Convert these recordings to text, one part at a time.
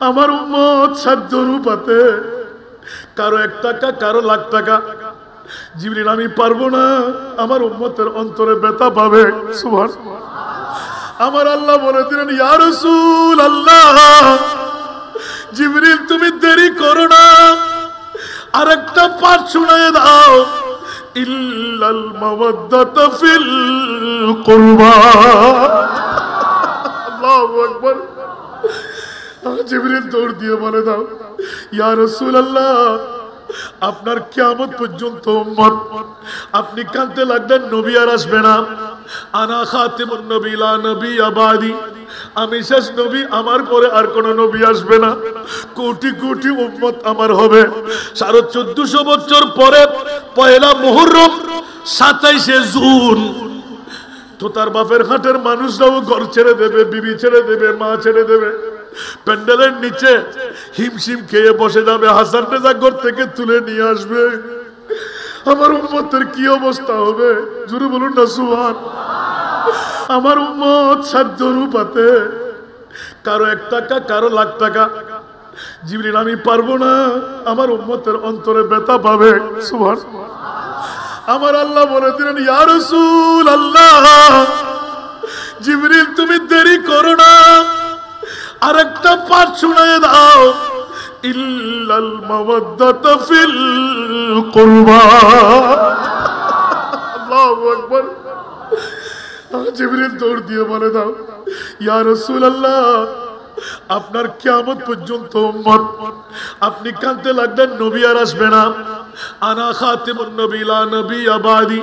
আমার উম্মত সাধ্য অনুপাতে কারো 1 টাকা কারো লাখ টাকা। জিবরিল আমি পারবো না, আমার উম্মতের অন্তরে ব্যথা পাবে। সুবহানাল্লাহ। আমার আল্লাহ বলে দিলেন ইয়া রাসূলুল্লাহ, জিবরিল তুমি দেরি করো না, আরেকটা পাঠ শুনিয়ে দাও, ইল্লাল মাওয়াদ্দাতা ফিল কুরবা। আল্লাহু আকবার। জিবরিল দৌড় দিয়ে বলে দাও ইয়া রাসূলুল্লাহ, আপনার কিয়ামত পর্যন্ত উম্মত, আপনি কাঁদতে লাগলেন নবী আর আসবে না। আনা খাতিমুন নবী লা নবিয়্যা বাদি, আমি শেষ নবী, আমার পরে আর কোন নবী আসবে না। কোটি কোটি উম্মত আমার হবে। 1450 বছর পরে পয়লা মুহররম 27শে জুন তো তার বাপের হাটের মানুষরাও ঘর ছেড়ে দেবে, বিবি ছেড়ে দেবে, মা ছেড়ে দেবে, প্যান্ডেলের নিচে হিমশিম খেয়ে বসে যাবে। হাসান রেজা ঘর থেকে তুলে নিয়ে আসবে। আমার উম্মতের কি অবস্থা হবে? জোরে বলুন না সুবহান। আমার উম্মত সাধ্য অনুপাতে কারো 1 টাকা কারো লাখ টাকা। জিবরিল আমি পারবো না, আমার উম্মতের অন্তরে ব্যথা পাবে। সুবহানাল্লাহ। আমার আল্লাহ বলে দিলেন ইয়া রাসূলুল্লাহ, জিবরিল তুমি দেরি করো না, আরেকটা পাঠ শুনিয়ে দাও, ইল্লাল মাওয়াদ্দাতা ফিল কুরবা। আল্লাহু আকবার। জিবরিল দৌড় দিয়ে বলে দাও ইয়া রাসূলুল্লাহ, আপনার কিয়ামত পর্যন্ত উম্মত, আপনি কাঁদতে লাগলেন নবী আর আসবে না। আনা খাতিমুন নবী লা নবিয়্যা বাদি,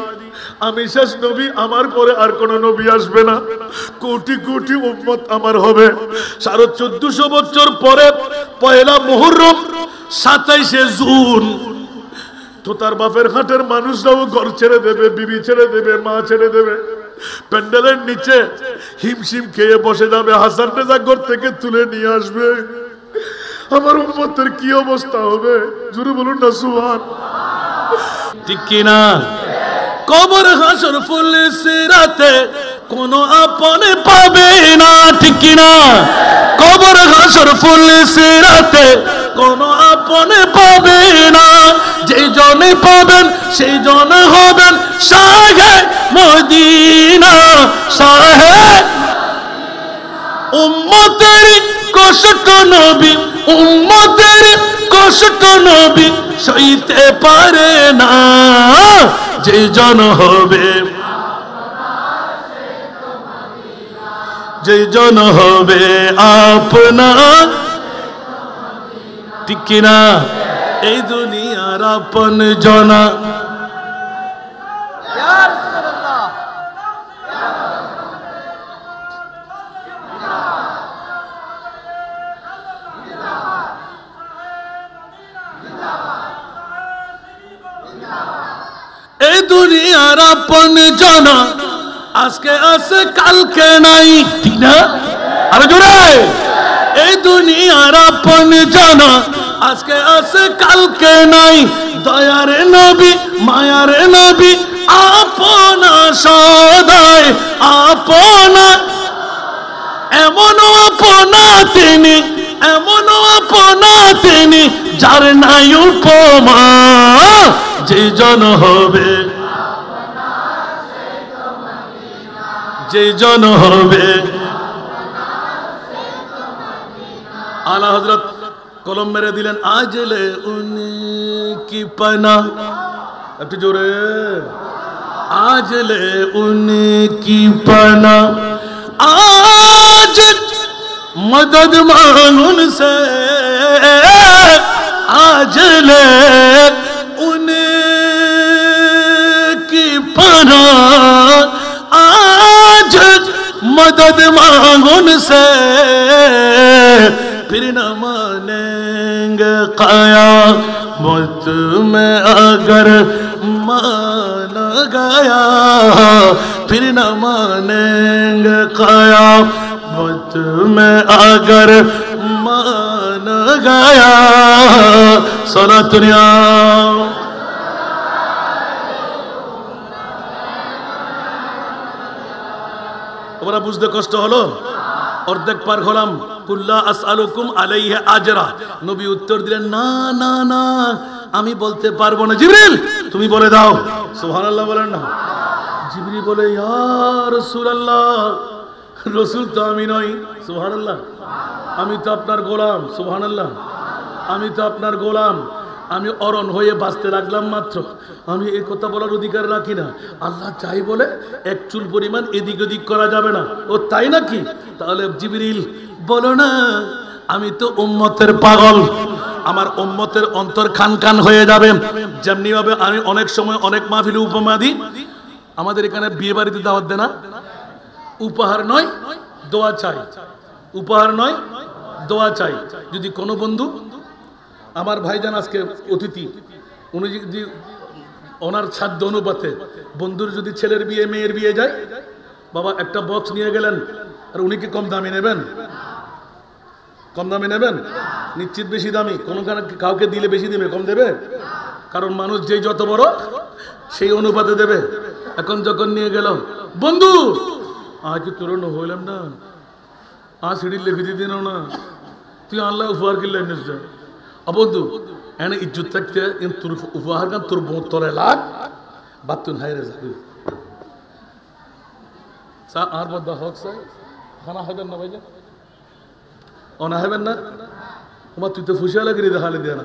আমি শেষ নবী, আমার পরে আর কোন নবী আসবে না। কোটি কোটি উম্মত আমার হবে। 1450 বছর পরে পয়লা মুহররম 27শে জুন তো তার বাপের হাটের মানুষরাও ঘর ছেড়ে দেবে, বিবি ছেড়ে দেবে, মা ছেড়ে দেবে, প্যান্ডেলের নিচে হিমশিম খেয়ে বসে যাবে। হাসান রেজা ঘর থেকে তুলে নিয়ে আসবে। আমার উম্মতের কি অবস্থা হবে? জোরে বলুন না সুবহান। ঠিক কি না? কবর হাসর ফুল সিরাতে কোন আপন পাবে না। ঠিক কি না? কবর হাসর ফুল সিরাতে কোন আপন পাবে না। যে জনে পাবেন সেই জন হবেন শাহে মদিনা। শাহে উম্মতের কষ্ট নবী, উম্মতের কষ্ট নবী সইতে পারে না। যে জন হবে, যে জন হবে আপনার, ঠিক কিনা? এই দুনিয়ার আপন জনা। এই দুনিয়ার আপন জনা আজকে আছে কালকে নাই। ঠিক না? আরে জোরে। এই দুনিয়ার আপন জনা আজকে আছে কালকে নাই। দয়ার নবী মায়ার নবী আপনা সদাই আপনা, এমন আপনা তিনি, এমন আপনা তিনি যার নাই উপমা। যে জন হবে, যে জন হবে। আলা হযরত কলম মেরে দিলেন আজলে উনি কি পানা। একটু জোরে। আজলে উনি কি পানা, आज मदद मांगुन से, आज ले उनकी पना, आज मदद मांगुन से, फिर न मानेंगे क़यामत में अगर माना गया, फिर न मानेंगे क़यामत में अगर माना गया। सोना दुनिया তোমরা বুঝতে কষ্ট হলো? অর্ধেক পার হলাম, কুল্লা আসআলুকুম আলাইহি আজরা। নবী উত্তর দিলেন, না না না, আমি বলতে পারবো না। জিবরিল তুমি বলে দাও। সুবহানাল্লাহ বলেন না। জিবরিল বলে, ইয়া রাসূলুল্লাহ, রাসূল তো আমি নই। সুবহানাল্লাহ। আমি তো আপনার গোলাম। সুবহানাল্লাহ। আমি তো আপনার গোলাম, আমি অরণ হয়ে বাঁচতে লাগলাম মাত্র, আমি এই কথা বলার অধিকার রাখি না। আল্লাহ চাই বলে এক চুল পরিমাণ এদিক ওদিক করা যাবে না। ও তাই নাকি? তাহলে জিবরিল বলো না, আমি তো উম্মতের পাগল, আমার উম্মতের অন্তর খান খান হয়ে যাবে। যেমনি ভাবে আমি অনেক সময় অনেক মাহফিলে উপমা দিই, আমাদের এখানে বিয়ে বাড়িতে দাওয়াত দেয় না, উপহার নয় দোয়া চাই, উপহার নয় দোয়া চাই। যদি কোনো বন্ধু, আমার ভাইজান আজকে অতিথি, উনি যদি ওনার সাধ্য অনুপাতে বন্ধুর যদি ছেলের বিয়ে মেয়ের বিয়ে যায়, বাবা একটা বক্স নিয়ে গেলেন, আর উনি কি কম দামি নেবেন? কম দামি নেবেন? নিশ্চিত বেশি দামি। কোনো কাউকে দিলে বেশি দেবে, কম দেবে? কারণ মানুষ যেই যত বড় সেই অনুপাতে দেবে। এখন যখন নিয়ে গেল, বন্ধু আজ তোর হইলাম না, আজ সিঁড়ি লিখে দিয়ে দিন না, তুই আল্লাহ উপহার কিনলেন নিশ্চয়। বন্ধু এনে ইজ্জত থাকতে তোর উপহার গান তোর তোরে লাগ বাতুন হাইরে যাবি। আর বদা হক চাই খানা হবেন না ভাইজান, অনা হবেন না, তোমার তুই তো ফুসিয়া লাগি দেখালে দিয়ে না।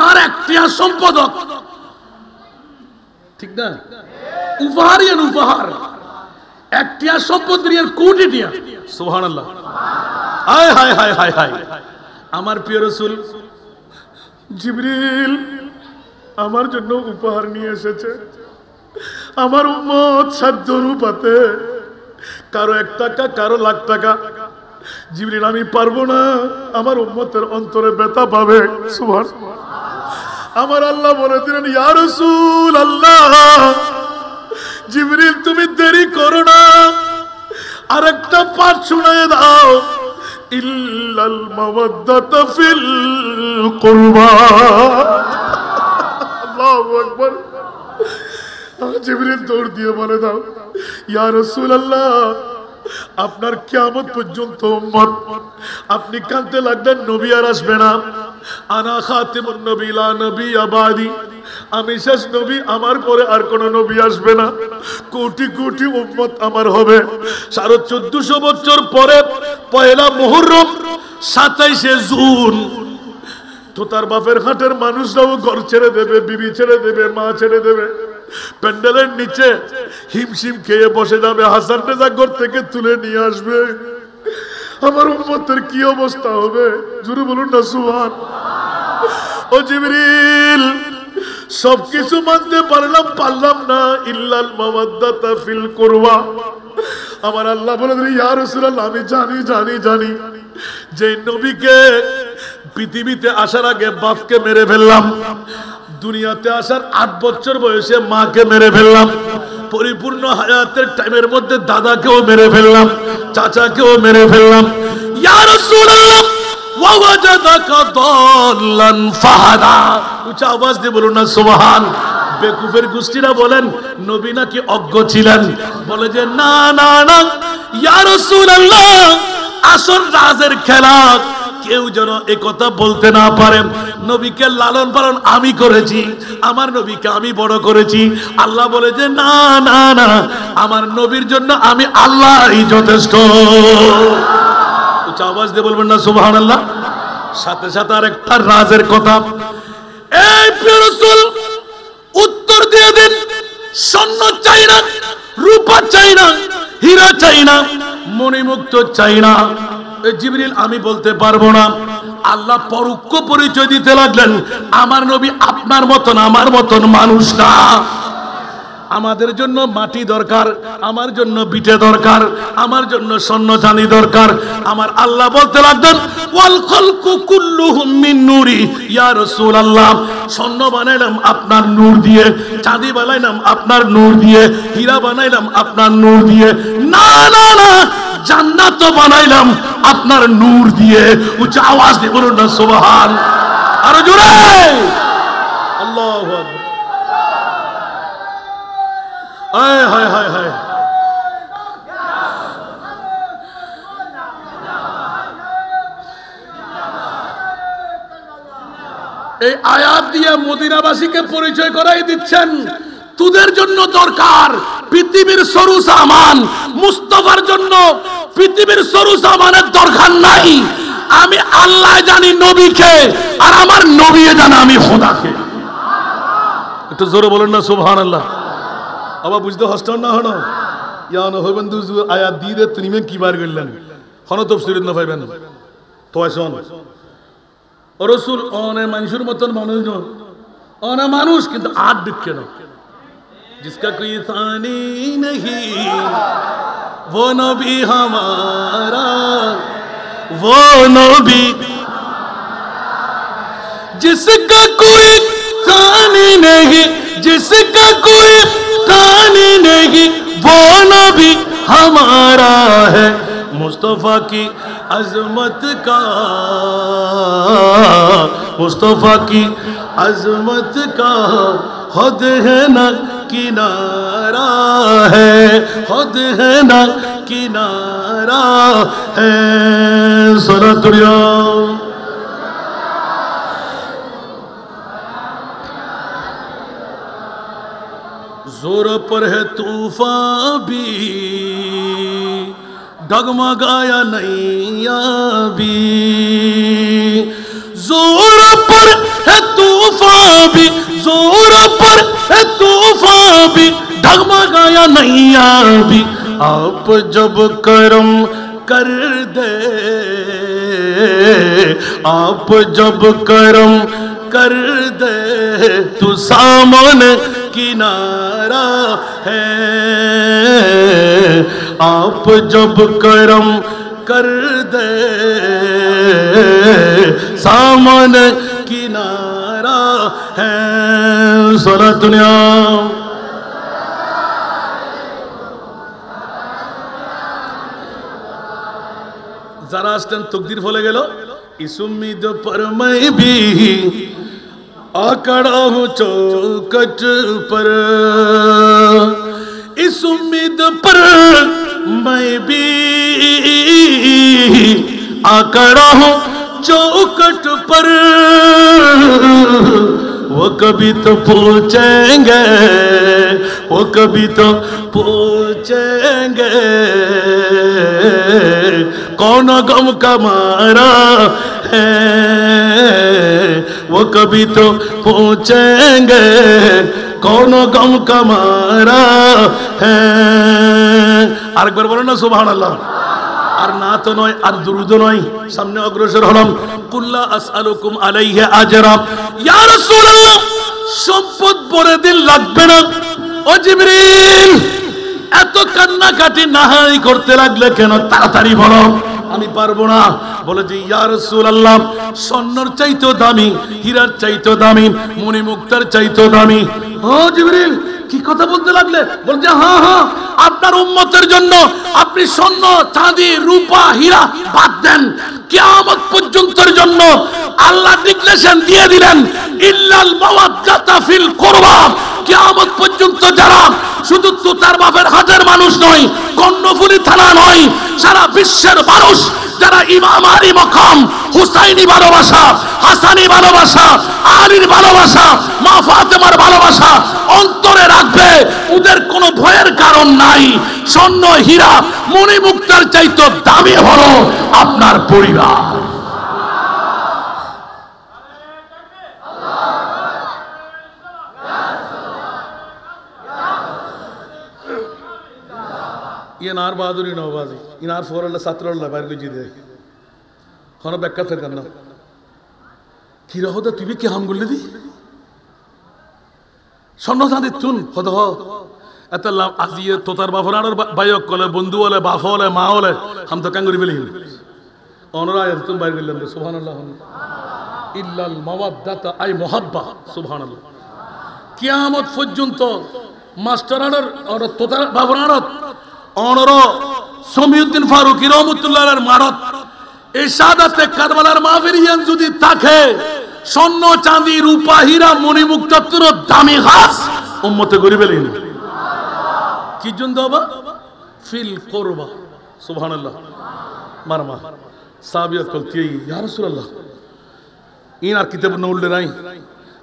আর একটা সম্পাদক, ঠিক না? উপহার ইয়ান উপহার, একটা সম্পদ ইয়ান কোটি দিয়া। সুবহানাল্লাহ। হায় হায় হায় হায় হায়। আমার প্রিয় রাসূল জিবরিল আমার জন্য উপহার নিয়ে এসেছে। আমার উম্মত সাধ্য অনুপাতে, কারো 1 টাকা, কারো লাখ টাকা। জিবরিল আমি পারবো না, আমার উম্মতের অন্তরে ব্যথা পাবে। সুবহানাল্লাহ। আমার আল্লাহ বলে দিলেন, ইয়া রাসূল আল্লাহ, জিবরিল তুমি দেরি করো না, আরেকটা পাঠ শুনিয়ে দাও, ইল্লাল মাওয়াদ্দাতা ফিল কুরবা। আল্লাহু আকবার। জিবরিল দৌড় দিয়ে বলে দাও, ইয়া রাসূলুল্লাহ, আপনার কিয়ামত পর্যন্ত উম্মত, আপনি কাঁদতে লাগবেন নবী আর আসবে না। আনা খাতিমুন নবী লা নবিয়্যা বাদি, আমি শেষ নবী, আমার পরে আর কোন নবী আসবে না। কোটি কোটি উম্মত আমার হবে। 1450 বছর পরে পয়লা মুহররম 27শে জুন তো তার বাপের হাটের মানুষরাও ঘর ছেড়ে দেবে, বিবি ছেড়ে দেবে, মা ছেড়ে দেবে, প্যান্ডেলের নিচে হিমশিম খেয়ে বসে যাবে। হাসান রেজা ঘর থেকে তুলে নিয়ে আসবে। আমার উম্মতের কি অবস্থা হবে? জোরে বলুন না সুবহান। ও জিবরিল, সবকিছু মানতে পারলাম না, ইল্লাল মাওয়াদ্দাতা ফিল কুরবা। আমার আল্লাহ বলে দিলেন, ইয়া রাসূলুল্লাহ, আমি জানি যে নবীকে পৃথিবীতে আসার আগে বাপকে মেরে ফেললাম, দুনিয়াতে আসার 8 বছর বয়সে মাকে মেরে ফেললাম, পরিপূর্ণ হায়াতের টাইমের মধ্যে দাদাকেও মেরে ফেললাম, চাচাকেও মেরে ফেললাম। ইয়া রাসূলুল্লাহ, ওয়া ওয়াজাদাকা দাল্লান ফাহাদা। উচ্চ আওয়াজ দিয়ে বলুন না সুবহান। বেকুফের গোষ্ঠীরা বলেন নবী নাকি অজ্ঞ ছিলেন। বলে যে না না না, ইয়া রাসূলুল্লাহ, আসল রাজের খেলা কেউ যেন এ কথা বলতে না পারে। নবীকে লালন পালন আমি করেছি, আমার নবীকে আমি বড় করেছি। আল্লাহ বলে যে না না না, আমার নবীর জন্য আমি আল্লাহই যথেষ্ট। উচ্চ আওয়াজ দিয়ে বলবেন না সুবহানাল্লাহ। সাথে সাথে আরেকটা রাজের কথা, এই প্রিয় রাসূল উত্তর দিয়ে দিন, স্বর্ণ চাই না, রূপা চাই না, হীরা চাই না, মণিমুক্ত চাই না। জিবরিল আমি বলতে পারবো না। আল্লাহ পরোক্ষ পরিচয় দিতে লাগলেন, আমার নবী আপনার মতন আমার মতন মানুষ না। আমাদের জন্য মাটি দরকার, আমার জন্য বিটে দরকার, আমার জন্য স্বর্ণ চাঁদি দরকার। আমার আল্লাহ বলতে লাগলেন, ওয়াল খালকু কুল্লুহুম মিন নূরি। ইয়া রাসূলুল্লাহ, স্বর্ণ বানাইলাম আপনার নূর দিয়ে, চাঁদি বানাইলাম আপনার নূর দিয়ে, হীরা বানাইলাম আপনার নূর দিয়ে। না না না, জান্নাত বানাইলাম আপনার নূর দিয়ে। উচ্চ আওয়াজ দিয়ে বলুন না সুবহান। আরো জোরে আল্লাহু আকবার। হায় হায় হায় হায়। এই আয়াত দিয়ে মদিনাবাসীকে পরিচয় করাই দিচ্ছেন তোদের জন্য দরকার পৃথিবীর সরু সামান, মুস্তাফার জন্য পৃথিবীর সরু সামানের দরকার নাই। আমি আল্লাহ জানি নবীকে, আর আমার নবী জানে আমি খোদাকে। একটু জোরে বলেন না সুবহানাল্লাহ। আবার বুঝতে হস্ত না হনো ইয়ান হইবেন দুজু আয়াত দিয়ে তুমি কি বার করলেন হন তফসির না পাইবেন তোয়সন ও রাসূল অনে মানুষের মতন মানুষ নয়, অনে মানুষ কিন্তু আট দিকে না। जिसका कोई सानी नहीं वो नबी हमारा, वो नबी जिसका कोई सानी नहीं, जिसका कोई सानी नहीं वो नबी हमारा है। मुस्तफा की अजमत का, मुस्तफा की अजमत का खुद है ना किनारा है, खुद है ना किनारा है। सलातुल्ला जोर पर है तूफान भी, डगमगाया नैया भी। जोर पर है तूफान भी, जोर पर है तूफान भी, डगमगाया नैया भी। आप जब करम कर दे, आप जब करम कर दे तो सामने किनारा है। आप जब करम कर दे सामने किनारा है। सारा दुनिया जरा अस्टन तकदीर फले गेलो इस उम्मीद पर मैं भी आकड़ा हूँ चौखट पर, इस उम्मीद पर मैं भी आकड़ा हूँ चौखट पर। वो कभी तो पूछेंगे, वो कभी तो पूछेंगे कौन गम का मारा है। वो कभी तो पूछेंगे कौन गम का मारा है। আরেকবার বলো না সুবহানাল্লাহ। আর না তো নয়, আর দুরুদ নয়, সামনে অগ্রসর হলাম। কুল্লা আসআলুকুম আলাইহি আজরা, ইয়া রাসূলুল্লাহ সম্পদ ভরে দিন লাগবে না। ও জিবরিল এত কান্নাকাটি নাহাই করতে লাগলে কেন, তাড়াতাড়ি বলো। আমি পারবো না। বলে যে ইয়া রাসূলুল্লাহ স্বর্ণের চাইতেও দামি, হীরার চাইতেও দামি, মণিমুক্তার চাইতেও দামি। ও জিবরিল কি কথা বলতে লাগলে? বলে যে হ্যাঁ হ্যাঁ আপনার উম্মতের জন্য আপনি স্বর্ণ চাঁদি রূপা হীরা বাদ দেন, কিয়ামত পর্যন্তর জন্য আল্লাহ ডিক্লেরেশন দিয়ে দিলেন ইল্লাল মাওয়াদ্দাতা ফিল কুরবা। কিয়ামত পর্যন্ত যারা শুধু তোতার বাপের হাজার মানুষ নয়, কর্ণফুলী থানা নয়, সারা বিশ্বের মানুষ যারা ইমাম আলী মকাম, হুসাইনি ভালোবাসা, হাসানি ভালোবাসা, আলীর ভালোবাসা, মা ফাতেমার ভালোবাসা অন্তরে রাখবে, ওদের কোনো ভয়ের কারণ নাই। স্বর্ণ হীরা মণিমুক্তার চাইতে দামি হলো আপনার পরিবার। ইনার বাহাদুরি নবাজি ইনার ফোরল্লা ছাত্রল্লা বাইর করে জিদে হন ব্যাখ্যা থাকেন না কি রহদা তুই কি হাম করলি দি স্বর্ণ চাঁদি চুন হদ হ এত আজিয়ে তোতার বাফরার বাইক কলে বন্ধু হলে বাপ হলে মা হলে হাম তো কাঙ্গুরি বেলি অনরা তুমি বাইর করলেন সুবহানাল্লাহ। ইল্লাল মাওয়াদ্দাতা আই মুহাব্বা সুবহানাল্লাহ। কিয়ামত পর্যন্ত মাস্টারার আর তোতার বাফরার অনর সমীউদ্দিন ফারুকি রহমতুল্লাহর মারত এই শাহাদাতে কারবালার মাহফিরিয়ান যদি থাকে স্বর্ণ চাঁদি রূপা হীরা মণিমুক্তার দামি ঘাস উম্মতে গরিবেলিন কি জন্য বাবা ফিল কুরবা সুবহানাল্লাহ। মারমা সাহাবিয়া কলতি ইয়া রাসূলুল্লাহ ইন আর কিতাব না উল্লে নাই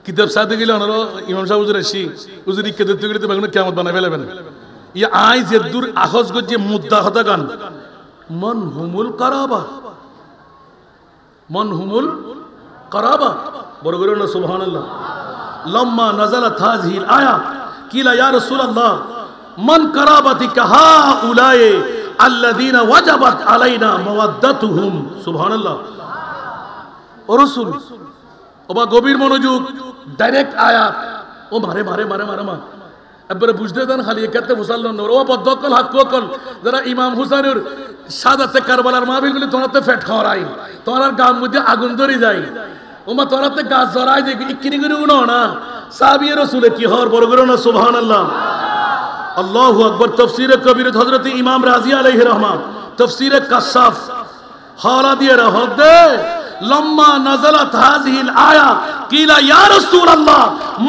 কিতাব সাথে গেলে ওনারা ইমাম সাহেব হুজুর আসি হুজুর ইকে দিতে গেলে তো বেগুন কিয়ামত বানাই ফেলবেন ইয়া আই যে দূর আখজ গজে মুদ্দা হতা গান মান হুমুল কারাবা মান হুমুল কারাবা বড় করে না সুবহানাল্লাহ লম্মা নাযালাত হাযিহিল আয়া কিলা ইয়া রাসূলুল্লাহ মান কারাবাতিকা হাউলায়ে আল্লাযীনা ওয়াজাবাত আলাইনা মাওয়াদ্দাতুহুম সুবহানাল্লাহ ও রাসূল ওবা গভীর মনোযোগ ডাইরেক্ট আয়াত ও মারে মারে মারে মারে মা একবারে বুঝতে দেন খালি একাতে মুসাল্লান ও বদ্ধকল হাক্কল যারা ইমাম হুসাইনের শাহাদাতে কারবালার মাহফিলগুলি তোরাতে ফেট খাওয়াই তোরার গাম মধ্যে আগুন ধরে যায় ওমা তোরাতে গাছ জড়াই যে ইকিনি করে উনো না সাহাবী রাসূলে কি হর বড় করে না সুবহানাল্লাহ আল্লাহু আকবার তাফসীরে কবির হযরত ইমাম রাজি আলাইহি রহমান তাফসীরে কাশাফ হালা দিয়ে রহত দে লম্মা নাযালাত হাযিহিল আয়া কিলা ইয়া রাসূলুল্লাহ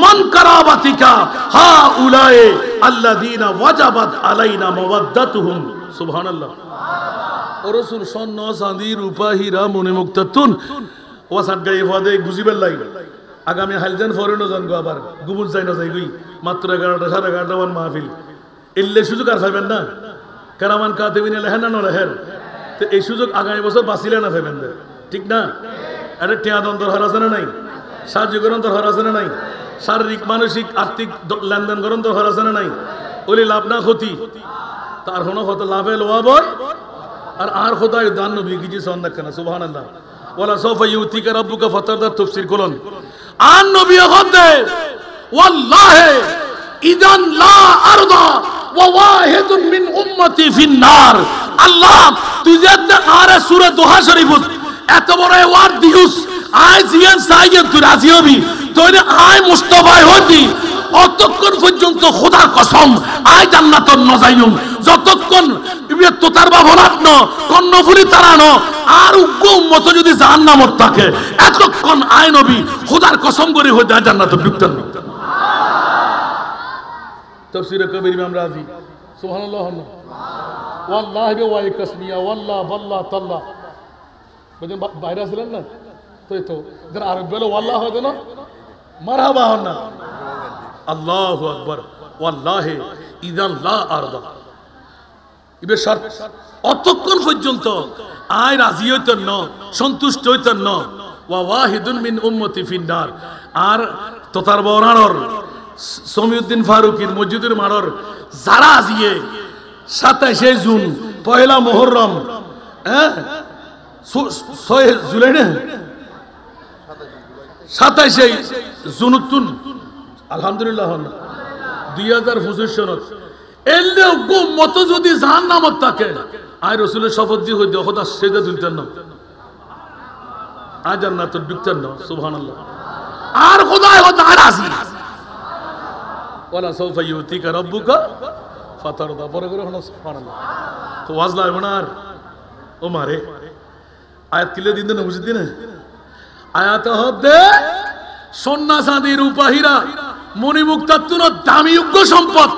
মান কারাবাতিকা হাউলায়ে আল্লাযীনা ওয়াজাবাত আলাইনা মাওয়াদ্দাতুহুম সুবহানাল্লাহ ও রাসূল স্বর্ণ চাঁদি রূপা হীরা মণিমুক্তাতুন ওয়াসাদ গায়ে ফাদে বুঝিবেল লাই আগামী হালজান ফরেনো জানগো আবার গুবুল চাই না যাই গই মাত্র 11টা 11:30 মান মাহফিল এলে সুযোগ আর পাবেন না কারামান কাতিবিন লেহেন না লেহের তো এই সুযোগ আগামী বছর বাঁচিলে না পাবেন ঠিক না আরে টিয়া দন্তর হারাছে না নাই সাহায্য গ্রন্থর হারাছে না নাই শারীরিক মানসিক আর্থিক লেনদেন গ্রন্থর হারাছে না নাই ওলি লাভ না ক্ষতি তার হনো কত লাভে লোয়াব আর খোদায় দান নবী কিছু সন না সুবহানাল্লাহ ওয়ালা সাওফা ইউতিকা রাব্বুকা ফাতারদা তাফসীর করুন আন নবী হদে ওয়াল্লাহি ইদান লা আরদা ওয়া ওয়াহিদুন মিন উম্মতি ফিন নার আল্লাহ তুই যে আরে সূরা দোহা শরীফ এত বড় ওয়ার্ড দিউস আই জিয়ান সাইয়েদ তুই রাজি হবি তোরে আই মুস্তাফা হতি অতক্ষণ পর্যন্ত খোদার কসম আই জান্নাতন ন যাইম যতক্ষণ ইবে তোতার বাবনাত্ন কর্ণফুলি তারানো আর উগ্র উম্মত যদি জাহান্নামত থাকে এতক্ষণ আই নবী খোদার কসম করে হইতে জান্নাতে ঢুকতেন তাফসীরে কবির ইমাম রাজি সুবহানাল্লাহ ওয়াল্লাহি ওয়া ইয়াকসমিয়া ওয়াল্লাহ বাল্লাহ তাল্লাহ বুঝেন বাইরে ছিলেন না তো যারা আরব বলে ওয়াল্লাহ হয় না মারহাবা হন না আল্লাহু আকবার ওয়াল্লাহি ইদান লা আরদা ইবে শর্ত অতক্ষণ পর্যন্ত আই রাজি হইতেন না সন্তুষ্ট হইতেন না ওয়া ওয়াহিদুন মিন উম্মতি ফিন্নার আর তোতার বরানর সমীউদ্দিন ফারুকির মসজিদের মাড়র যারা আজিয়ে 27 জুন পয়লা মুহররম হ্যাঁ 6 জুলাই না 27 জুনুতুন আলহামদুলিল্লাহ 2025 সনত এলে উম্মত যদি জাহান্নামত থাকে আই রাসূলের শপথ দিয়ে হইতে খোদা সেজদা দিতেন না আজ জান্নাত ঢুকতেন না সুবহানাল্লাহ আর খোদায় হতে রাজি ওয়ালা সাওফা ইউতিকা রাব্বুকা ফাতারদা পরে করে হলো সুবহানাল্লাহ তো ওয়াজ লাগবে না আর ও মারে আয়াত কিলে দিন না বুঝিস দিন আয়াত হবে সোনা চাঁদি রূপা হীরা মণিমুক্তাতুন দামি যোগ্য সম্পদ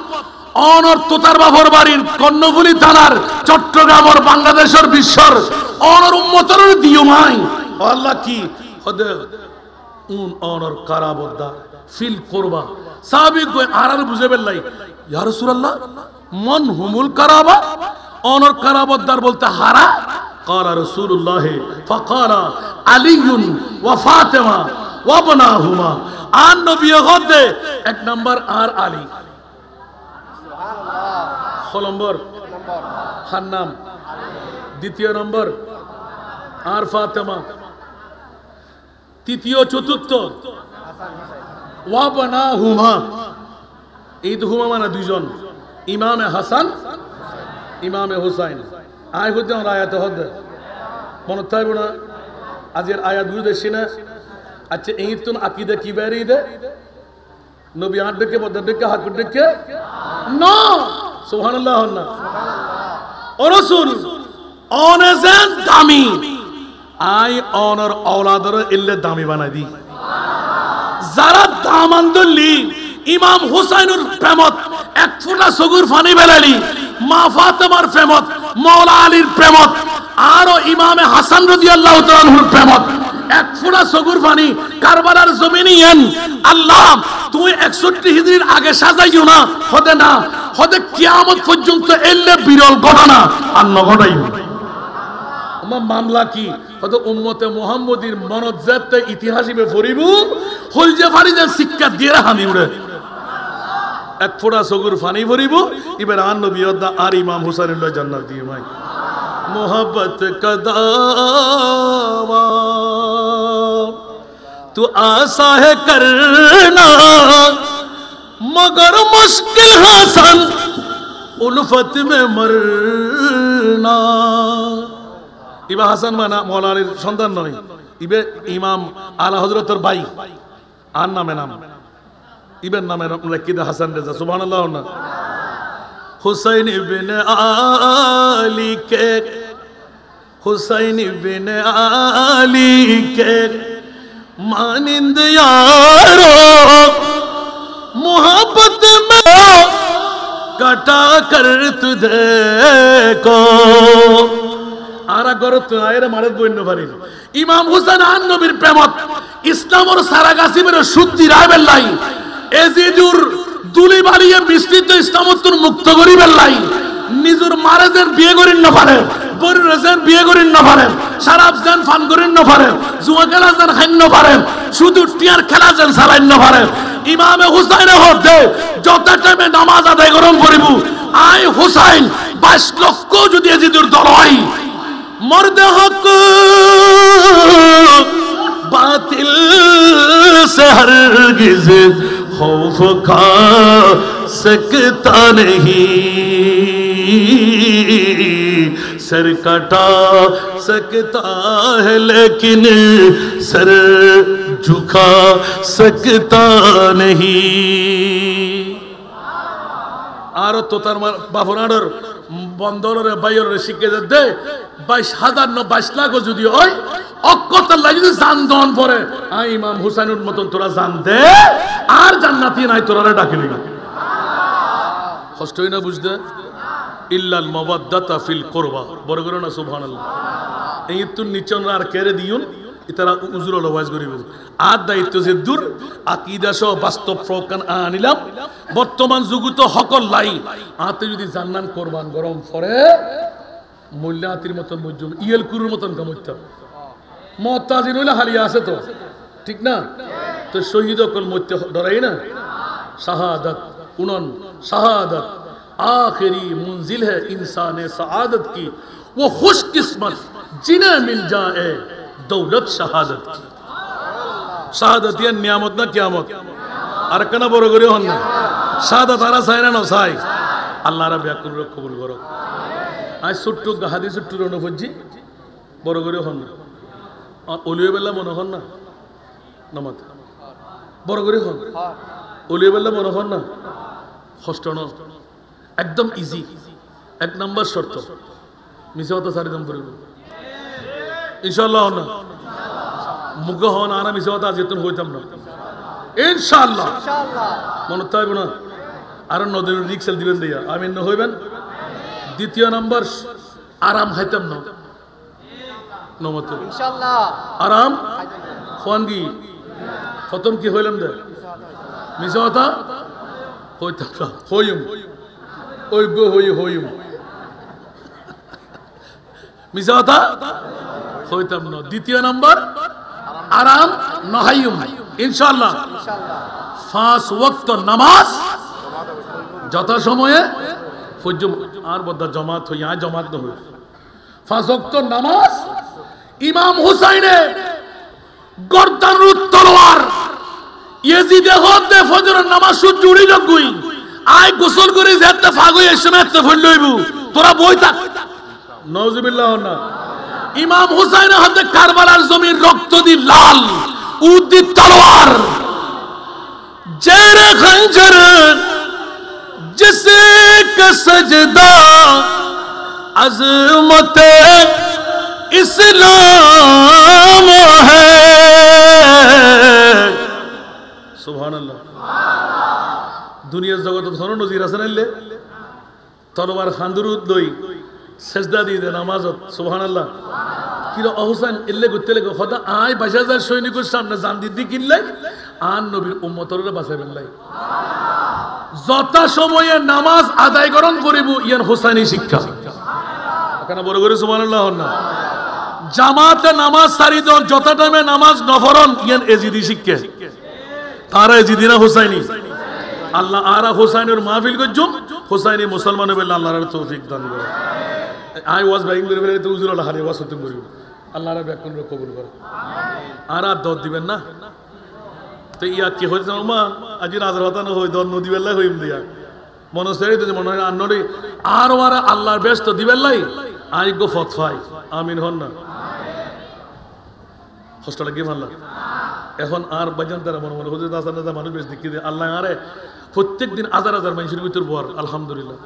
অনর তোতার বাবর বাড়ির কর্ণফুলি থানার চট্টগ্রামের বাংলাদেশের বিশ্বর অনর উম্মতের দিও মাই আল্লাহ কি হদে উন অনর কারাবদ্দা ফিল করবা সাহাবী কই আর বুঝে বেলাই ইয়া রাসূলুল্লাহ মান হুমুল কারাবা অনর কারাবদ্দার বলতে হারা قال رسول الله فقال علي وفاطمه وابناهما আর নবী হদে এক নাম্বার আর আলী সুবহানাল্লাহ নম্বর হান্নাম দ্বিতীয় নম্বর আর ফাতেমা তৃতীয় চতুর্থ ওয়াবনাহুমা এই দুহুমা মানে দুইজন ইমামে হাসান ইমামে হুসাইন আয় হতে আমরা আয়াত হদে মনে থাকবে না আজের আয়াত বুঝতেছি না আচ্ছা এই তুন আকীদা কি বেরিয়ে দে নবী আট ডেকে বদর ডেকে হাত ডেকে না সুবহানাল্লাহ না ও রাসূল অনেজেন দামি আই অনর আওলাদর ইল্লে দামি বানাই দি যারা দামান্দলি ইমাম হুসাইনের প্রেমত এক ফোঁটা সগুর ফানি বেলালি মা ফাতেমার প্রেমত মাওলা আলীর প্রেমত আর ইমামে হাসান রাদিয়াল্লাহু তাআলার প্রেমত এক ফোঁটা ফোঁটা চকুর পানি কারবালার জমিনিয়েন আল্লাহ তুই 61 হিজরির আগে সাজাইও না হতে কিয়ামত পর্যন্ত এলে বিরল ঘটনা আর নঘটাই আমার মামলা কি হয়তো উম্মতে মুহাম্মদীর মনজ্জাতে ইতিহাসিবে ফরিব হল যে ফারিজে শিক্ষা দিয়ে হামি উড়ে এক ফোঁটা চকুর পানি ভরিব এবার আর নবী আর ইমাম হুসাইনের জান্নাত দিয়ে ভাই मोहब्बत का दावा तू आसा है करना मगर मुश्किल हसन उल्फत में मरना इबा हसन माना मौलाना सन्तान नय इबे इमाम आला हजरतर भाई आर नामे नाम इबे नामे लिखि दे हसन रेजा सुबहानाल्लाह ना हुसैन इब्न आली के हुसैन इब्न आली के मानिंद यारो मोहब्बत में कटा कर तुझे को आरा गरत आयरे मारत बइन्न पारि इमाम हुसैन आन नबीर प्रेमत इस्लाम और सारा गासिमेर शुद्धि रायबेल लाई एजिदुर দুলি বাড়িয়ে মিশ্রিত ইসলামত্তর মুক্ত করিবেন লাই নিজের মারেজের বিয়ে করিন না পারে বরিরেজের বিয়ে করিন না পারে শরাব জান ফান করিন না পারে জুয়া খেলা জান খাইন না পারে শুধু টিয়ার খেলা জান চালাইন না পারে ইমামে হুসাইনে হতে যত টাইমে নামাজ আদায় করম করিব আই হুসাইন 22 লক্ষ যদি এজিদুর দল হয় মর্দে হক বাতিল সে হরগিজ खौफ खा सकता नहीं सर कटा सकता है लेकिन सर झुका सकता नहीं আর তো তার বাফনাডর বন্দরের বাইরে শিখে দে 22,000 লাখ যদি হয় অক্কতার লাগি যদি জান দন পরে ইমাম হুসাইনের মতন তোরা জান দে আর জান্নাতি নাই তোরা ডাকিলি কষ্ট হই না বুঝতে ইল্লাল মাওয়াদ্দাতা ফিল কুরবা বড় করে না সুবহানাল্লাহ এই তো নিচনরা আর কেড়ে দিউন ইতারা উজুর লওয়াজ করিব আর দায়িত্ব যে দূর আকীদা সহ বাস্তব প্রকান আনিলাম বর্তমান যুগত হকল লাই আতে যদি জান্নান কুরবান গরম পরে মোল্লাতির মতন মুজুম ইয়েল কুরুর মতন কামইতা মুতাজিন হইলা হালিয়া আছে তো ঠিক না তো শহীদ কল মরতে ডরাই না শাহাদাত উনন শাহাদাত आखिरी मंजिल है इंसान सआदत की वो खुशकिस्मत जिन्हें मिल जाए दौलत शहादत की शहादत या नियामत ना कियामत আর কেন বড় করে হন না শাহাদাত আরা চাই না চাই আল্লাহ রাব্বি আকুল কবুল করো আজ ছোট্ট হাদিস ছোট্ট রণফজি বড় করে হন না ওলিয়ে বেলা মনে হন না নামাজ বড় করে হন ওলিয়ে বেলা মনে হন না কষ্ট না একদম ইজি এক নাম্বার শর্ত মিছে কথা সারি দাম করিব ইনশাআল্লাহ না মুখ হন আনা মিছে কথা যেত হইতাম না ইনশাআল্লাহ মনে থাকবে না আর নদীর রিক্সেল দিবেন দিয়া আমিন না হইবেন দ্বিতীয় নাম্বার আরাম খাইতাম না নমত ইনশাআল্লাহ আরাম খোয়ানগি প্রথম কি হইলাম দে মিছে কথা হইতাম না হইম ওই গো হইম মিছা কথা হইতাম না দ্বিতীয় নাম্বার আরাম নহাইম ইনশাআল্লাহ 5 ওয়াক্ত নামাজ যথা সময়ে ফজর আর বদা জামাত হই আর জামাত না হই 5 ওয়াক্ত নামাজ ইমাম হুসাইনে গর্দানুর তলোয়ার ইয়াজিদে হতে ফজরের নামাজ জুড়ি লগই আই গোসল করে যেতে ফাগই এসে মেতে ফল লইবু তোরা বই থাক নাউজুবিল্লাহ না ইমাম হুসাইনের হাতে কারবালার জমির রক্ত দি লাল উদি তলোয়ার জেরে খঞ্জর जिसे का सजदा अज़मत इस्लाम है सुभानअल्लाह দুনিয়ার জগতে ধরো নজির আছে নাইলে তলোয়ার খান্দুরুদ লই সেজদা দিয়ে দেন নামাজত সুবহানাল্লাহ কিরা অহসান এলে করতে লেগে কথা আয় 22,000 সৈনিকের সামনে জান দিদি কিনলে আর নবীর উম্মতরে বাঁচাবেন লাই যথা সময়ে নামাজ আদায় করণ করিব ইয়ান হোসাইনি শিক্ষা কেন বড় করে সুবহানাল্লাহ না জামাতে নামাজ সারি দেন যত টাইমে নামাজ নফরন ইয়ান এজিদি শিক্ষা তারা এজিদি না হোসাইনি আল্লাহ আরা হোসাইনের মাহফিল গজুম হোসাইনি মুসলমান বলে আল্লাহর তৌফিক দান করে আই ওয়াজ বাইং করে বলে তো উজুর আল্লাহ হারে ওয়াজ হতে করিব আল্লাহর ব্যাকরণ কবুল করে আর দর দিবেন না তো ইয়া কি হইছে মা আজি রাজার কথা না হই দর নদী বেলা হইম দিয়া মনসেরি তো মনে হয় আন্নরি আর ওরা আল্লাহর ব্যস্ত দিবেন লাই আই গো ফতফাই আমিন হন না কষ্টটা কি ভালো এখন আর বাজান তারা মনে মনে হুজুর হাসান রাজা মানুষ বেশ দেখি আল্লাহ আরে প্রত্যেকদিন হাজার হাজার মানুষের ভিতর বর আলহামদুলিল্লাহ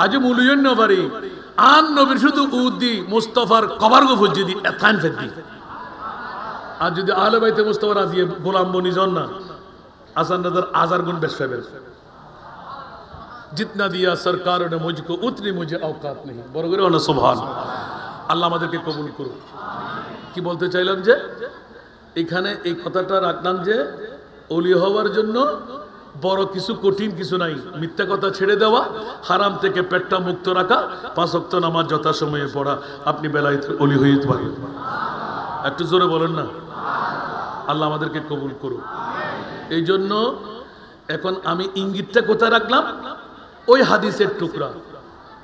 আজ মূল্যায়ন না পারি আন নবীর শুধু উদ্দি মুস্তাফার কভার গো ফুজি দি এথান ফেদি আর যদি আহলে বাইতে মুস্তাফা রাজি গোলাম বনি জন না হাসান রাজার হাজার গুণ বেশ পাবেন जितना दिया सरकार ने मुझको उतनी मुझे औकात नहीं বড় করে না সুবহান আল্লাহ আমাদেরকে কবুল করুন কি বলতে চাইলাম যে এখানে এই কথাটা রাখলাম যে ওলি হওয়ার জন্য বড় কিছু কঠিন কিছু নাই মিথ্যা কথা ছেড়ে দেওয়া হারাম থেকে পেটটা মুক্ত রাখা 5 ওয়াক্ত নামাজ যথাসময়ে পড়া আপনি বেলায় ওলি হয়ে যেতে পারেন একটু জোরে বলেন না আল্লাহ আমাদেরকে কবুল করুন এই জন্য এখন আমি ইঙ্গিতটা কোথায় রাখলাম ওই হাদিসের টুকরা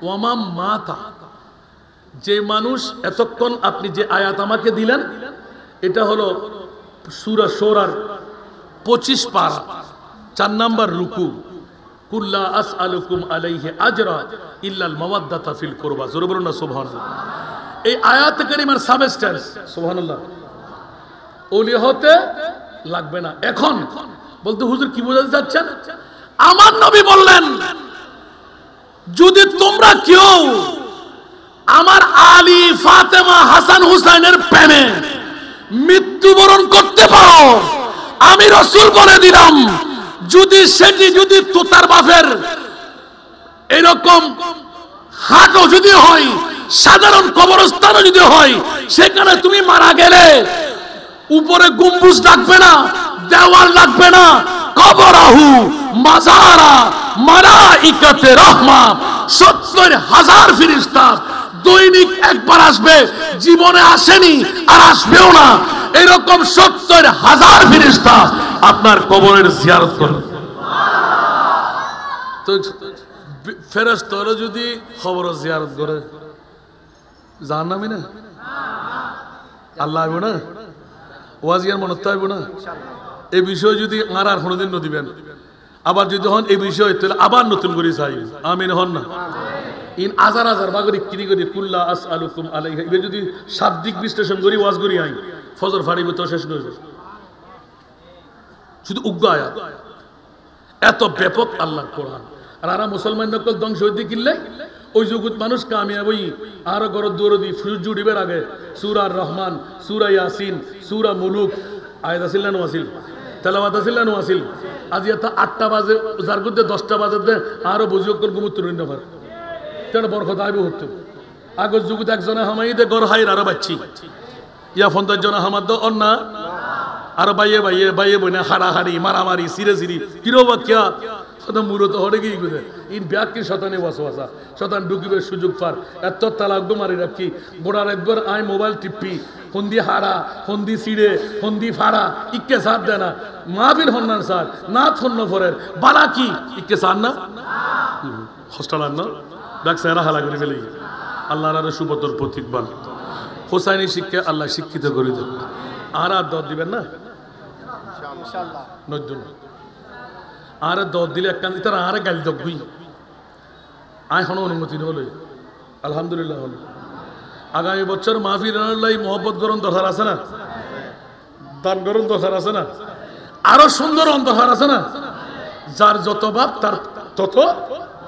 ওয়ামা মাতা যে মানুষ এতক্ষণ আপনি যে আয়াত আমাকে দিলেন এটা হলো সূরা শূরার 25 পারা 4 নাম্বার রুকু কুল্লা আসআলুকুম আলাইহি আজরা ইল্লা আল মাওয়াদ্দাতা ফিল কুরবা জোরে বলুন না সুবহানাল্লাহ এই আয়াত কারিমার সাবস্টেন্স সুবহানাল্লাহ ওলি হতে লাগবে না এখন বলতে হুজুর কি বোঝাতে যাচ্ছেন আমার নবী বললেন যদি তোমরা কেউ আমার আলী ফাতেমা হাসান হুসাইনের প্রেমে মৃত্যুবরণ করতে পারো আমি রাসূল বলে দিলাম যদি সেটি যদি তোতার বাপের এরকম হাটও যদি হয় সাধারণ কবরস্থানও যদি হয় সেখানে তুমি মারা গেলে উপরে গম্বুজ লাগবে না দেওয়াল লাগবে না কবরাহু মাজারা মালাইকাতে রহমা 70,000 ফেরেশতা দৈনিক একবার আসবে জীবনে আসেনি আর আসবেও না এরকম 70,000 ফেরেশতা আপনার কবরের জিয়ারত করবে তো ফেরেশতারা যদি কবর জিয়ারত করে জাহান্নামী না আল্লাহ আইব না ওয়াজিয়ার মনে তাইব না এই বিষয় যদি আর কোনোদিন দিবেন আবার যদি হন এই বিষয় তাহলে আবার নতুন করে চাই আমিন হন না ইন হাজার হাজার বাগরি কিনি করি কুল্লা আসআলুকুম আলাইহি এবার যদি শাব্দিক বিশ্লেষণ করি ওয়াজ করি আই ফজর ফাড়িব তো শেষ নয় শুধু উগ্র আয়াত এত ব্যাপক আল্লাহর কোরআন আর আরা মুসলমান নকল ধ্বংস হইতে কিনলে ওই জগৎ মানুষ কামিয়াব হই আর ঘর দৌড় দি সূর্য উঠিবার আগে সূরা রহমান সূরা ইয়াসিন সূরা মুলুক আয়াত আসিল না আসিল তেলাওয়াত আসিল না আসিল আজ এটা 8টা বাজে যার মধ্যে 10টা বাজে দে আরো বুঝিও কল গুমুত্তর নফর কেন বরকত আইব হতো আগর যুগত একজনে হামাইদে গর হাইর আরো বাচ্চি ইয়া 50 জন হামাদ দ অন্না আর বাইয়ে বাইয়ে বাইয়ে বইনা হাড়াহাড়ি মারামারি সিরে সিরি কিরো বাক্যা শতান মূলত হরে গিয়ে গুজে ইন ব্যাকি শতানে ওয়াসওয়াসা শতান ঢুকিবে সুযোগ পার এত তালাক মারি রাখি গোড়ার একবার আই মোবাইল টিপি হন্দি হাড়া হন্দি সিড়ে হন্দি ফাড়া ইকে সাথ দেয় না মাহফিল হন্নান স্যার না থন্য ফরের বালা কি ইকে সার না হস্টাল আন না ডাকছে এরা হালা করে ফেলে আল্লাহর আরো সুবতর প্রতীক বান হোসাইনি শিক্ষা আল্লাহ শিক্ষিত করে দেন আর দর দিবেন না ইনশাআল্লাহ নজুন আর দর দিলে এক কান্দি তারা আর গালি দগুই আয় হন অনুমতি হলো আলহামদুলিল্লাহ হলো আগামী বছর মাহফিল আল্লাহ মোহব্বত গরম দরকার আছে না দান গরম দরকার আছে না আরো সুন্দর দরকার আছে না যার যত বাপ তার তত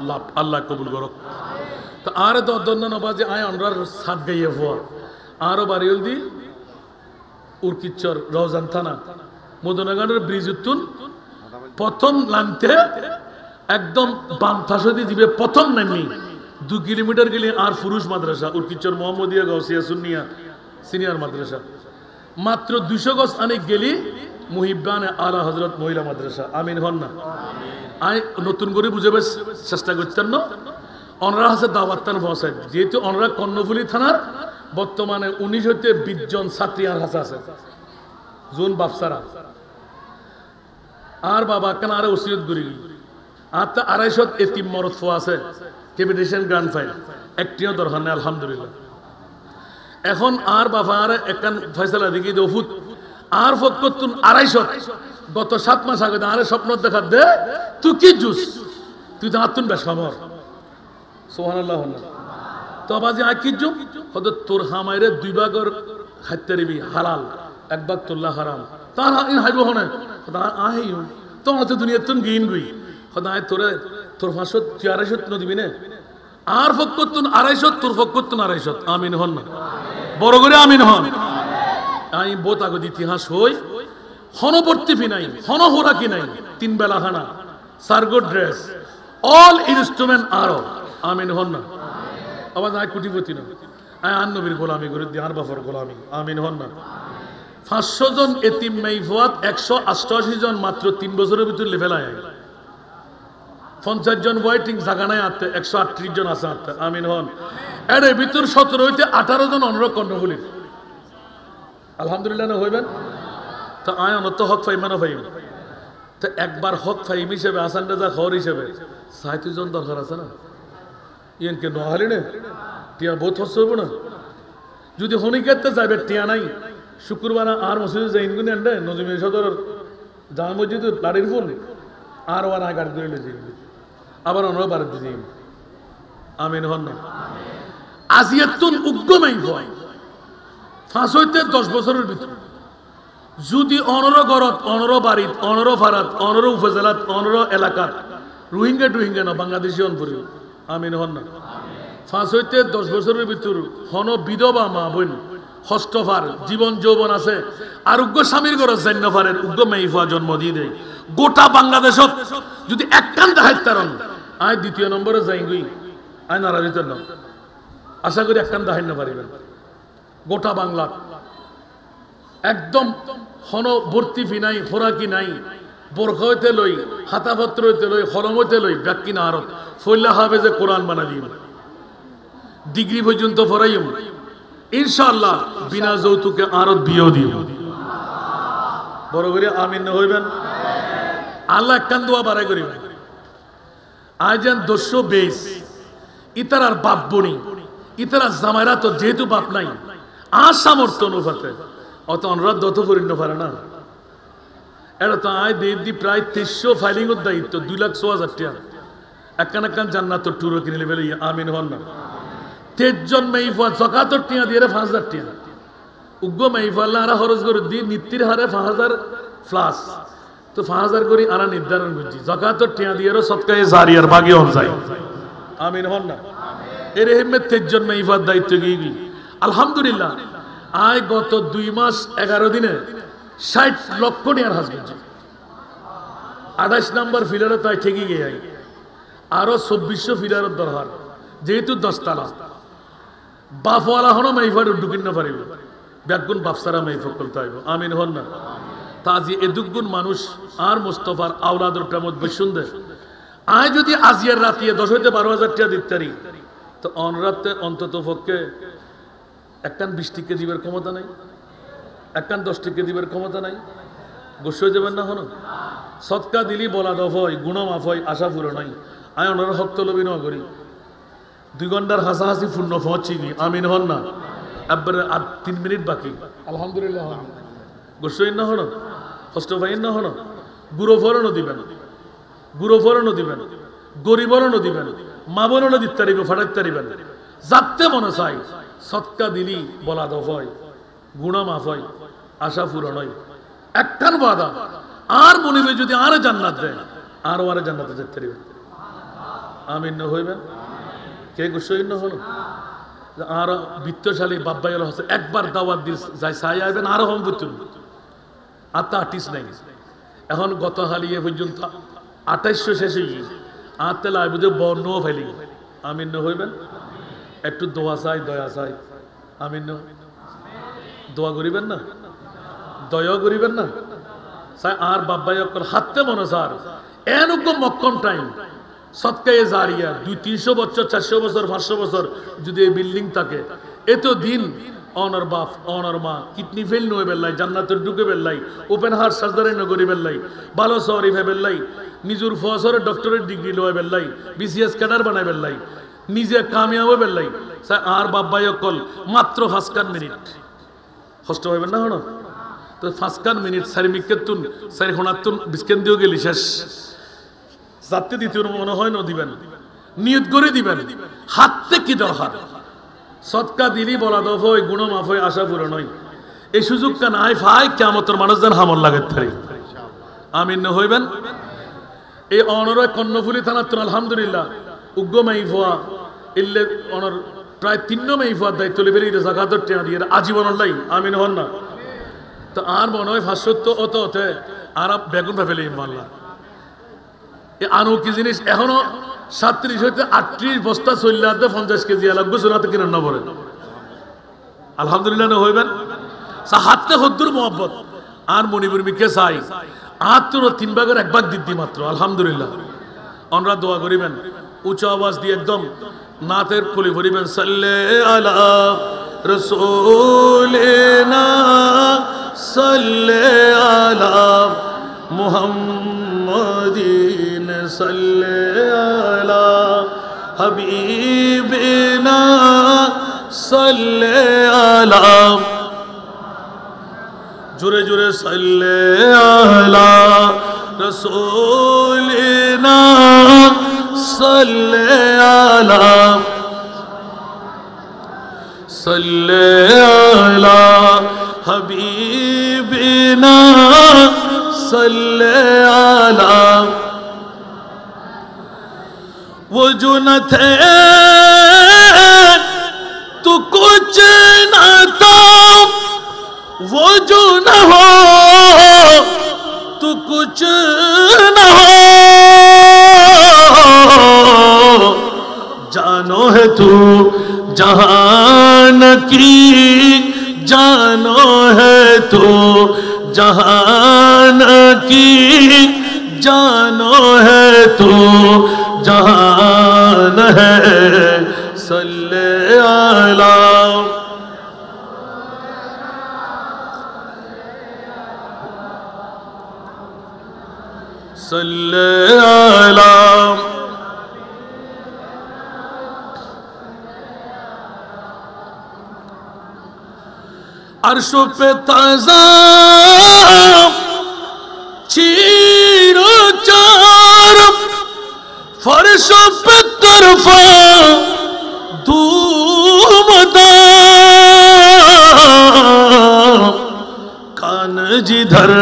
লাভ আল্লাহ কবুল করুক তো আর দন্ন নবাজে আয় অনরার সাত গাইয়ে হওয়া আরো বাড়িল দি উরকিচ্চর রওজান থানা মদনাগানের ব্রিজ উত্তুন প্রথম লানতে একদম বাম ফাঁসদি দিবে প্রথম নামি 2 কিলোমিটার গেলে আর ফুরুষ মাদ্রাসা উরকিচ্চর মোহাম্মদিয়া গাউসিয়া সুন্নিয়া সিনিয়র মাদ্রাসা মাত্র 200 গজ আনে গেলি মুহিব্বানে আলা হযরত মহিলা মাদ্রাসা আমিন হন না আই নতুন করে বুঝাবে চেষ্টা করতেন না অনরা আছে দাওয়াতান পৌঁছায় যেহেতু অনরা কর্ণফুলী থানার বর্তমানে 19 হতে 20 জন ছাত্রী আর হাসা আছে জোন বাপসারা আর বাবা কেন আরে ওসিয়ত করি আর তা 250 এতিম মরদ ফো আছে ক্যাপিটেশন গ্র্যান্ড ফাইনাল একটিও দরকার নেই আলহামদুলিল্লাহ এখন আর বাবা আর একখান ফয়সালা দেখি দফুত আর ফকতুন 250 গত 7 মাস আগে আরে স্বপ্ন দেখা দে তুই কি জুস তুই তো আতুন বেশ খবর সুবহানাল্লাহ তো বাজি আ কি জুম কত তোর হামাইরে 2 ভাগর খাইতে দিবি হালাল 1 ভাগ তোল্লা হারাম তার ইন হাইব হনে খোদা আইও তো তো দুনিয়া তুন গিন গই খোদা তোরে তোর 500 400 ন দিবি না আর ফকতুন 250 তোর ফকতুন 250 আমিন হন না বড় করে আমিন হন আই বহুত আগত ইতিহাস হই হনবর্তী ফি নাই হনহরা কি নাই 3 বেলা খানা সার্গো ড্রেস অল ইনস্ট্রুমেন্ট আরো আমিন হন না আবার আই কোটিপতি না আই আন নবীর গোলামি করে দিয়ার বাফর গোলামি আমিন হন না 500 জন এতিম মাইফাত 188 জন মাত্র 3 বছরের ভিতর লেভেল আয় 50 জন ওয়েটিং জায়গা নাই আতে 138 জন আছে আতে আমিন হন এর ভিতর 17 হইতে 18 জন অনর কর্ণফুলী আলহামদুলিল্লাহ না হইবেন তো আয় অনত হক ফাইমানো ফাইম তো একবার হক ফাইম হিসেবে আসান রাজা খবর হিসেবে 37 জন দরকার আছে না ইনকে নহালি না টিয়া বহুত হস হইব না যদি হনিকেতে যাবে টিয়া নাই শুক্রবার আর মসজিদে যাইন গুনি আন্ডে নজমির সদর জামা মসজিদ লাড়ির ফুল আর ওয়ার আগার করে লই আবার অন্য বার দিই আমিন হন না আজিয়াতুন উগ্গমাই হয় 5 হইতে 10 বছরের ভিতর যদি 15 গরত 15 বাড়িত 15 ফারাত 15 উপজেলাত 15 এলাকাত রোহিঙ্গা না বাংলাদেশি অনপুরি আমিন হন না 5 হইতে 10 বছরের ভিতর হন বিধবা মা বোন হস্তফার জীবন যৌবন আছে আর উগ্র স্বামীর ঘর জান্নাফারের উগ্র মাইফা জন্ম দিয়ে দেয় গোটা বাংলাদেশত যদি একখান দেখাই তারন আয় দ্বিতীয় নম্বরে যাই গই আয় নারাজিত না আশা করি একখান দেখাই না পারিবেন গোটা বাংলা একদম হন ভর্তি ফি নাই ফোরাকি নাই বোরখা হইতে লই হাতাপত্র হইতে লই হলম হইতে লই ব্যাকি না আরত ফল্লা হবে যে কোরআন বানা দিই ডিগ্রি পর্যন্ত ফরাইম ইনশাআল্লাহ বিনা যৌতুকে আরত বিয়েও দিও বড় করে আমিন হইবেন আল্লাহ একখান দোয়া বাড়াই করিবেন আইজান 220 ইতার আর বাপ বনি ইতারা জামাইরা তো যেহেতু বাপ নাই আর সামর্থ্য অনুপাতে অত অনুরাধ দত পরিণ পারে না এটা তো আয় দি প্রায় 300 ফাইলিং এর দায়িত্ব 2,06,000 টাকা একখান জান্নাত টুরো কিনে নেবে আমিন হন না 23 জন মাইফা যাকাত টিয়া দিয়ে 5,000 টাকা উগ্র মাইফা আল্লাহ আর খরচ করে দি নিত্যির হারে 5,000 প্লাস তো 5,000 করে আরা নির্ধারণ করছি যাকাত টিয়া দিয়ে সদকায়ে জারিয়ার ভাগে হন যায় আমিন হন না এর হেমে 23 জন মাইফার দায়িত্ব গিয়ে আলহামদুলিল্লাহ আয় গত 2 মাস 11 দিনে 60 লক্ষ টাকার হাজ করছে 28 নম্বর ফিলারে তাই ঠিকই গিয়ে আরো 2400 ফিলারের দরকার যেহেতু 10 তালা বাপওয়ালা হনো মাইফার ঢুকিন না পারিব ব্যাগুন বাপসারা মাইফা করতে হইব আমিন হন না তাজি এদুগুন মানুষ আর মুস্তাফার আওলাদের প্রেমত বৈশুন্দে আয় যদি আজিয়ার রাতিয়ে 10 হইতে 12,000 টাকা দিতে পারি তো অনরাতে অন্তত পক্ষে একখান 20 টিকে দিবার ক্ষমতা নাই একখান 10 টিকে দিবার ক্ষমতা নাই গোসে যাবেন না হনো সৎকা দিলি বলা দফ হয় গুণা মাফ হয় আশা পুরো নাই আয় অনর হক লবি ন করি 2 ঘন্টার হাসাহাসি পূর্ণ পৌঁছি নি আমিন হন না একবারে আর 3 মিনিট বাকি আলহামদুলিল্লাহ গোসে না হনো কষ্ট পাই না হনো গুরু ফরণ দিবেন গরিবরণ দিবেন মা বোনও দিতে পারিব ফাটাইতে পারিবেন যাতে মনে চাই সৎকা দিলি বলা দফ হয় গুণা মাফ হয় আশা পূরণ হয় একখান বাদা আর মনিবে যদি আরে জান্নাত দেয় আরো আরে জান্নাতে যেতে পারিবেন আমিন হইবেন কে গুসইন হলো আর বিত্তশালী বাব্বাই হলো হচ্ছে একবার দাওয়াত দিল যাই চাই আইবেন আরো হম বুতুন আর তা আর্টিস্ট নাই এখন গত হালিয়ে পর্যন্ত 2800 শেষ হয়ে গিয়ে আর তেল আইবুদে বর্ণ ফেলি আমিন হইবেন একটু দোয়া চাই দয়া চাই আমিন দোয়া করিবেন না, দয়া করিবেন না। স্যার আর বাব্বাই অকল হাতে মনে স্যার এরকম মক্কম টাইম সৎকায়ে জারিয়া 200-300 বছর, 400 বছর, 500 বছর যদি এই বিল্ডিং থাকে, এত দিন অনর বাপ অনর মা কিডনি ফেল নয় বেল্লাই, জান্নাতের ঢুকে বেল্লাই, ওপেন হার্ট সার্জারি নগরী বেল্লাই, ভালো সরি ভে বেল্লাই, নিজের ফসরের ডক্টরের ডিগ্রি লয় বেল্লাই, বিসিএস ক্যাডার বানায় বেল্লাই, নিজে কামিয়াব বেল্লাই। স্যার আর বাব্বাই অকল মাত্র 5 মিনিট কষ্ট হইবেন না হন তো 5 মিনিট সারি মিকেতুন সারি হোনাতুন বিস্কেন দিও গেলি শেষ যাতে দ্বিতীয় মনে হয় না দিবেন, নিয়ত করে দিবেন। হাতে কি দরকার সৎকা দিলি বলা দফ হয়, গুণ মাফ হয়, আশা পূরণ হয়। এই সুযোগটা নাই ভাই কিয়ামতের মানুষ যেন হামল লাগে থাকি আমিন না হইবেন। এই অনরয় কর্ণফুলি থানাতুন আলহামদুলিল্লাহ উগ্র মাইফোয়া ইল্লে অনর প্রায় 3 মাইফোয়ার দায়িত্ব লেবেলি জাকাতের টেয়া দিয়ে আজীবন লাই আমিন হন না। তো আর মনে হয় 570 অত হতে আর বেগুন ফেলে মাল্লা আনু কি জিনিস এখনো 37 হইতে 38 বস্তা চললে 50 কেজি লাগবে সোনাতে কিনে না পড়ে আলহামদুলিল্লাহ না হইবেন। হাতে হদ্দুর মোহাব্বত আর মণিপুর মিকে চাই আত্মর 3 ভাগের 1 ভাগ দিদি মাত্র আলহামদুলিল্লাহ। আমরা দোয়া করিবেন উচ্চ আওয়াজ দিয়ে একদম নাতের কলি ভরিবেন সাল্লে আলা রাসূলিনা সাল্লে আলা মুহাম্মাদিন সাল্লে আলা হাবিবিনা সাল্লে আলা জোরে জোরে সাল্লে আলা রাসূলিনা সাল্লে আলা সাল্লে আলা হাবিবিনা সাল্লে আলা वो जो न थे तो कुछ न था, वो जो न हो तो कुछ न हो, जानो है तू जहान की, जानो है तू जहान की, जानो है तू जहान है सल्ले आला सल्ले आला। अर्शों पे ताज़ा चीरो चार, फर्शों पे तरफा धूमदार, कान जिधर